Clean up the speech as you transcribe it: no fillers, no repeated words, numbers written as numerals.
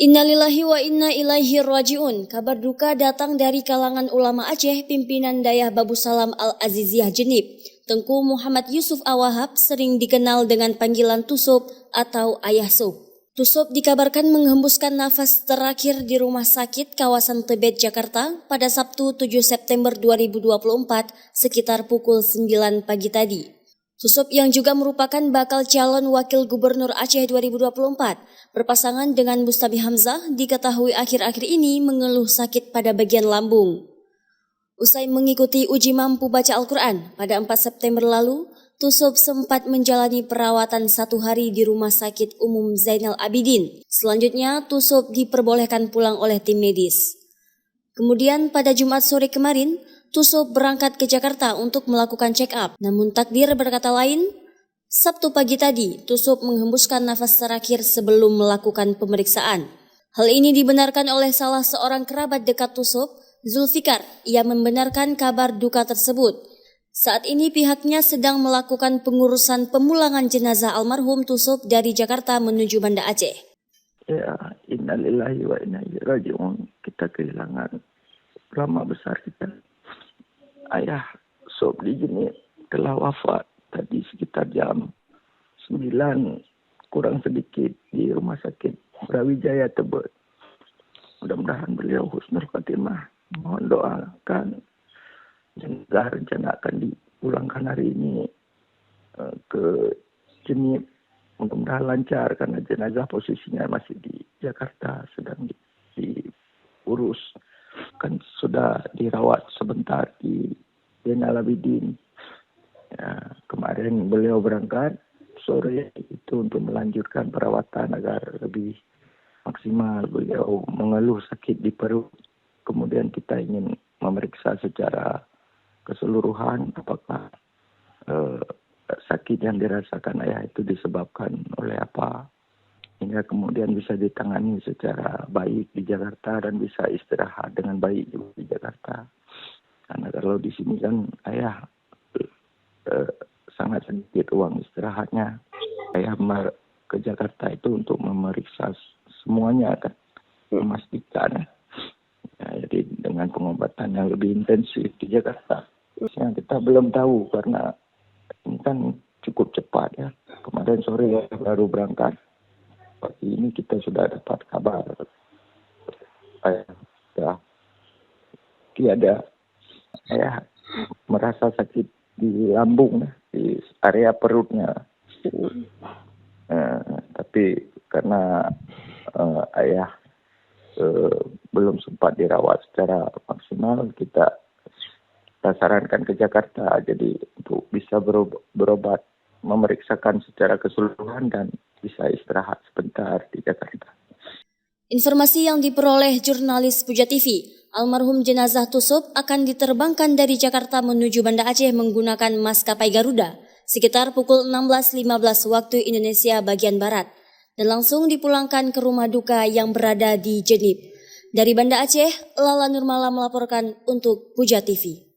Innalillahi wa inna ilaihi raji'un. Kabar duka datang dari kalangan ulama Aceh, pimpinan Dayah Babu Salam Al-Aziziyah Jenib. Tengku Muhammad Yusuf Awahab sering dikenal dengan panggilan Tusop atau Ayah Sob. Tusop dikabarkan menghembuskan nafas terakhir di rumah sakit kawasan Tebet, Jakarta pada Sabtu 7 September 2024 sekitar pukul 9 pagi tadi. Tusop yang juga merupakan bakal calon wakil gubernur Aceh 2024 berpasangan dengan Mustabi Hamzah diketahui akhir-akhir ini mengeluh sakit pada bagian lambung. Usai mengikuti uji mampu baca Al-Quran pada 4 September lalu, Tusop sempat menjalani perawatan 1 hari di Rumah Sakit Umum Zainal Abidin. Selanjutnya, Tusop diperbolehkan pulang oleh tim medis. Kemudian pada Jumat sore kemarin, Tusop berangkat ke Jakarta untuk melakukan check-up. Namun takdir berkata lain, Sabtu pagi tadi Tusop menghembuskan nafas terakhir sebelum melakukan pemeriksaan. Hal ini dibenarkan oleh salah seorang kerabat dekat Tusop, Zulfikar. Ia membenarkan kabar duka tersebut. Saat ini pihaknya sedang melakukan pengurusan pemulangan jenazah almarhum Tusop dari Jakarta menuju Banda Aceh. Ya, innalillahi wa inna ilaihi raji'un. Kita kehilangan ulama besar kita. Ayah Sob di Jenib telah wafat tadi sekitar jam 9 kurang sedikit di Rumah Sakit Brawijaya Tebet. Mudah-mudahan beliau husnul khatimah. Mohon doakan jenazah rencana akan dipulangkan hari ini ke Jenib. Mudah-mudahan lancar karena jenazah posisinya masih di Jakarta sedang diurus. Kan sudah dirawat sebentar di Zainal Abidin. Ya, kemarin beliau berangkat sore itu untuk melanjutkan perawatan agar lebih maksimal. Beliau mengeluh sakit di perut. Kemudian kita ingin memeriksa secara keseluruhan apakah sakit yang dirasakan ayah itu disebabkan oleh apa, hingga kemudian bisa ditangani secara baik di Jakarta dan bisa istirahat dengan baik di Jakarta. Karena kalau di sini kan ayah sangat sedikit uang istirahatnya. Ayah ke Jakarta itu untuk memeriksa semuanya kan, memastikan. Ya, jadi dengan pengobatan yang lebih intensif di Jakarta. Yang kita belum tahu karena ini kan cukup cepat ya. Kemarin sore baru berangkat. Pagi ini kita sudah dapat kabar. Ayah tiada. Ayah merasa sakit di lambung, di area perutnya. Tapi karena ayah belum sempat dirawat secara maksimal, kita sarankan ke Jakarta, jadi untuk bisa berobat, memeriksakan secara keseluruhan dan bisa istirahat sebentar di Jakarta. Informasi yang diperoleh jurnalis Puja TV, almarhum jenazah Tusop akan diterbangkan dari Jakarta menuju Banda Aceh menggunakan maskapai Garuda sekitar pukul 16.15 waktu Indonesia bagian Barat dan langsung dipulangkan ke rumah duka yang berada di Jenib. Dari Banda Aceh, Lala Nurmala melaporkan untuk Puja TV.